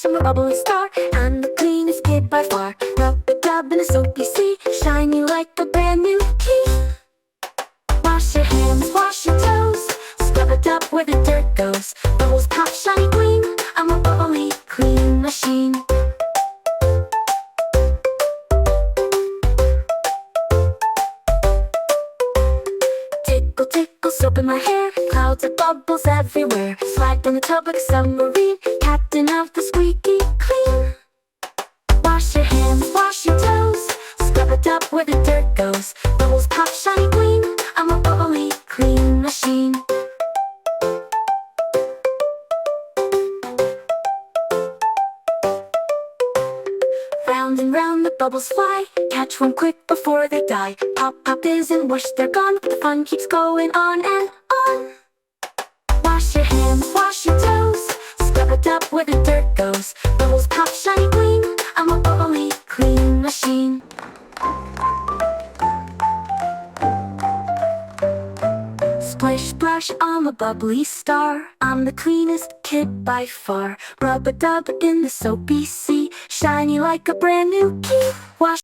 splash, I'm a bubbly star. I'm the cleanest kid by far. Rub-a-dub in a soapy sea, shiny like a brand new key. Wash your hands, wash your toes, scrub it up where the dirt goes. Bubbles pop, shiny gleam, I'm a bubbly clean machine. Tickle, tickle, soap in my hair, clouds of bubbles everywhere. Slide down the tub like a submarine, captain of the squeaky clean. Wash your hands, wash your toes, scrub it up where the dirt goes. Bubbles pop, shiny gleam, I'm a bubbly clean machine. Round and round the bubbles fly, catch one quick before they die. Pop, pop isn't whoosh, they're gone, but the fun keeps going on and on. Wash your hands, wash your toes, scrub it up where the dirt goes. Bubbles pop, shiny gleam, I'm a bubbly clean machine. Splish splash, I'm a bubbly star. I'm the cleanest kid by far. Rub-a-dub in the soapy sea, shiny like a brand new key. Wash